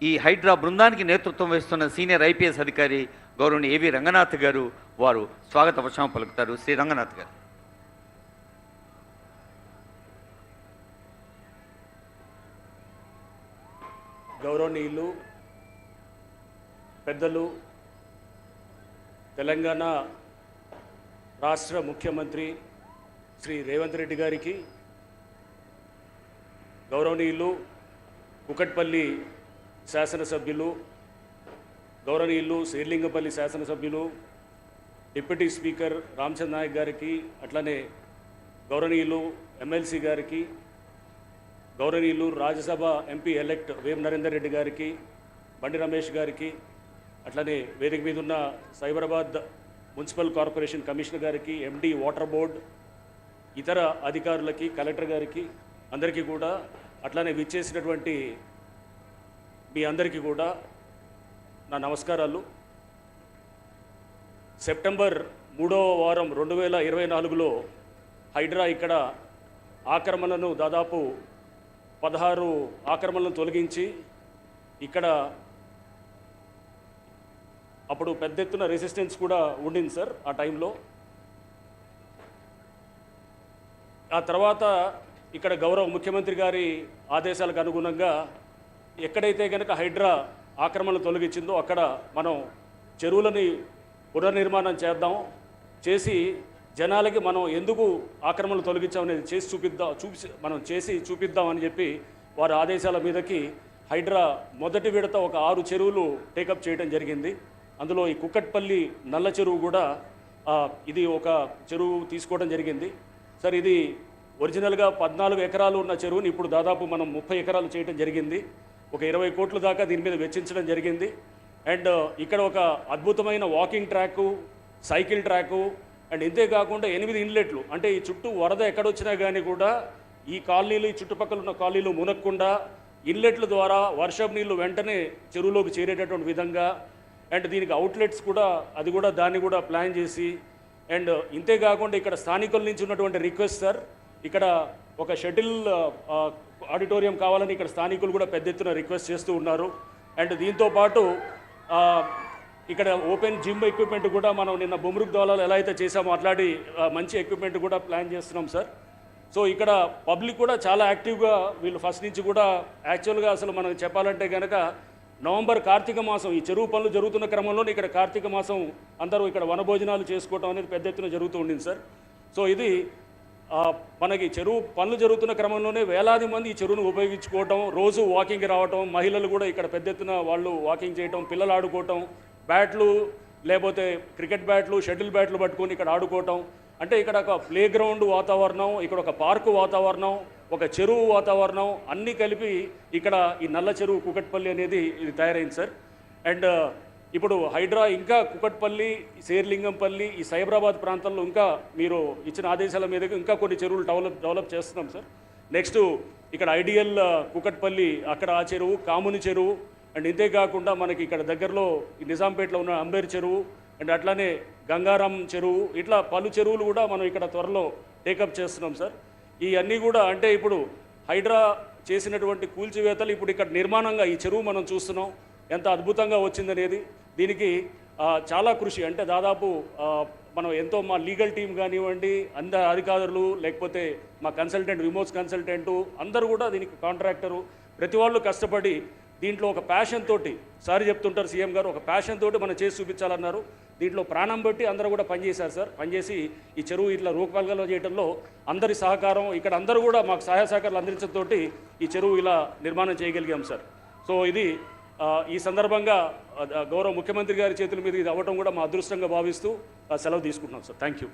ఈ హైడ్రా బృందానికి నేతృత్వం వహిస్తున్న సీనియర్ ఐపీఎస్ అధికారి గౌరవనీయ ఏవి రంగనాథ్ గారు వారు స్వాగత వర్షం పలుకుతారు. శ్రీ రంగనాథ్ గారు. గౌరవనీయులు పెద్దలు, తెలంగాణ రాష్ట్ర ముఖ్యమంత్రి శ్రీ రేవంత్ రెడ్డి గారికి, గౌరవనీయులు కుకట్పల్లి శాసనసభ్యులు, గౌరవనీయులు శ్రీలింగపల్లి శాసనసభ్యులు, డిప్యూటీ స్పీకర్ రామచంద్ర నాయక్ గారికి, అట్లనే గౌరవనీయులు ఎమ్మెల్సీ గారికి, గౌరవనీయులు రాజ్యసభ ఎంపీ ఎలెక్ట్ వేం నరేందర్ రెడ్డి గారికి, బండి రమేష్ గారికి, అట్లనే వేదిక మీద ఉన్న సైబరాబాద్ మున్సిపల్ కార్పొరేషన్ కమిషనర్ గారికి, ఎండి వాటర్ బోర్డ్, ఇతర అధికారులకి, కలెక్టర్ గారికి అందరికీ కూడా, అట్లనే విచ్చేసినటువంటి మీ అందరికీ కూడా నా నమస్కారాలు. సెప్టెంబర్ 3వ వారం 2024లో హైడ్రా ఇక్కడ ఆక్రమణలను దాదాపు 16 ఆక్రమణలను తొలగించి ఇక్కడ అప్పుడు పెద్ద ఎత్తున రెసిస్టెన్స్ కూడా ఉండింది సార్ ఆ టైంలో. ఆ తర్వాత ఇక్కడ గౌరవ ముఖ్యమంత్రి గారి ఆదేశాలకు అనుగుణంగా ఎక్కడైతే కనుక హైడ్రా ఆక్రమణలు తొలగించిందో అక్కడ మనం చెరువులని పునర్నిర్మాణం చేసి జనాలకి మనం ఎందుకు ఆక్రమణలు తొలగించామనేది చేసి చూపిద్దామని చెప్పి వారి ఆదేశాల మీదకి హైడ్రా మొదటి విడత ఒక 6 చెరువులు టేకప్ చేయడం జరిగింది. అందులో ఈ కుక్కట్పల్లి నల్ల చెరువు కూడా ఇది ఒక చెరువు తీసుకోవడం జరిగింది సార్. ఇది ఒరిజినల్గా 14 ఎకరాలు ఉన్న చెరువుని ఇప్పుడు దాదాపు మనం 30 ఎకరాలు చేయడం జరిగింది. ఒక 20 కోట్ల దాకా దీని మీద వెచ్చించడం జరిగింది. అండ్ ఇక్కడ ఒక అద్భుతమైన walking track, cycle track, and ఇంతే కాకుండా 8 ఇన్లెట్లు, అంటే ఈ చుట్టూ వరద ఎక్కడొచ్చినా కానీ కూడా ఈ కాలనీలు, ఈ చుట్టుపక్కల ఉన్న కాలనీలు మునక్కుండా ఇన్లెట్ల ద్వారా వర్షపు నీళ్లు వెంటనే చెరువులోకి చేరేటటువంటి విధంగా, అండ్ దీనికి అవుట్లెట్స్ కూడా దాన్ని కూడా ప్లాన్ చేసి, అండ్ ఇంతే కాకుండా ఇక్కడ స్థానికుల నుంచి ఉన్నటువంటి రిక్వెస్ట్ సార్, ఇక్కడ ఒక షటిల్ ఆడిటోరియం కావాలని ఇక్కడ స్థానికులు కూడా పెద్ద ఎత్తున రిక్వెస్ట్ చేస్తూ ఉన్నారు. అండ్ దీంతోపాటు ఇక్కడ ఓపెన్ జిమ్ ఎక్విప్మెంట్ కూడా మనం నిన్న బొమ్రుక్ దోలాలు ఎలా అయితే చేసామో అట్లాంటి మంచి ఎక్విప్మెంట్ కూడా ప్లాన్ చేస్తున్నాం సార్. సో ఇక్కడ పబ్లిక్ కూడా చాలా యాక్టివ్గా వీళ్ళు ఫస్ట్ నుంచి కూడా యాక్చువల్గా అసలు మనం చెప్పాలంటే కనుక నవంబర్ కార్తీక మాసం ఈ చెరువు పనులు జరుగుతున్న క్రమంలోనే ఇక్కడ కార్తీక మాసం అందరూ ఇక్కడ వనభోజనాలు చేసుకోవటం అనేది పెద్ద ఎత్తున జరుగుతూ ఉండింది సార్. సో ఇది మనకి చెరువు పనులు జరుగుతున్న క్రమంలోనే వేలాది మంది ఈ చెరువును ఉపయోగించుకోవటం, రోజు వాకింగ్ రావటం, మహిళలు కూడా ఇక్కడ పెద్ద ఎత్తున వాళ్ళు వాకింగ్ చేయటం, పిల్లలు ఆడుకోవటం, బ్యాట్లు లేకపోతే క్రికెట్ బ్యాట్లు, షటిల్ బ్యాట్లు పట్టుకొని ఇక్కడ ఆడుకోవటం, అంటే ఇక్కడ ఒక ప్లే గ్రౌండ్ వాతావరణం, ఇక్కడ ఒక పార్కు వాతావరణం, ఒక చెరువు వాతావరణం అన్నీ కలిపి ఇక్కడ ఈ నల్ల చెరువు కుకట్పల్లి అనేది ఇది తయారైంది సార్. అండ్ ఇప్పుడు హైడ్రా ఇంకా కుకట్పల్లి, శేర్లింగంపల్లి, ఈ సైబరాబాద్ ప్రాంతంలో ఇంకా మీరు ఇచ్చిన ఆదేశాల మీదకి ఇంకా కొన్ని చెరువులు డెవలప్ చేస్తున్నాం సార్. నెక్స్ట్ ఇక్కడ ఐడియల్ కుకట్పల్లి అక్కడ ఆ చెరువు, కాముని చెరువు, అండ్ ఇంతే కాకుండా మనకి ఇక్కడ దగ్గరలో ఈ నిజాంపేటలో ఉన్న అంబేర్ చెరువు, అండ్ అట్లానే గంగారాం చెరువు, ఇట్లా పలు చెరువులు కూడా మనం ఇక్కడ త్వరలో టేకప్ చేస్తున్నాం సార్. ఈ అన్నీ కూడా అంటే ఇప్పుడు హైడ్రా చేసినటువంటి కూల్చివేతలు ఇప్పుడు ఇక్కడ నిర్మాణంగా ఈ చెరువు మనం చూస్తున్నాం ఎంత అద్భుతంగా వచ్చిందనేది. దీనికి చాలా కృషి, అంటే దాదాపు మనం ఎంతో మా లీగల్ టీం కానివ్వండి, అందరు అధికారులు, లేకపోతే మా కన్సల్టెంట్, విమోస్ కన్సల్టెంటు అందరూ కూడా దీనికి కాంట్రాక్టరు, ప్రతి వాళ్ళు కష్టపడి దీంట్లో ఒక ప్యాషన్ తోటి, సార్ చెప్తుంటారు సీఎం గారు, ఒక ప్యాషన్ తోటి మనం చేసి చూపించాలన్నారు. దీంట్లో ప్రాణం బట్టి అందరూ కూడా పనిచేశారు సార్. పనిచేసి ఈ చెరువు ఇట్లా రూపకల్పన చేయడంలో అందరి సహకారం, ఇక్కడ అందరూ కూడా మాకు సహాయ సహకారాలు అందించడంతో ఈ చెరువు ఇలా నిర్మాణం చేయగలిగాం సార్. సో ఇది ఈ సందర్భంగా గౌరవ ముఖ్యమంత్రి గారి చేతుల మీద ఇది అవ్వటం కూడా మా అదృష్టంగా భావిస్తూ సెలవు తీసుకుంటున్నాం సార్. Thank you.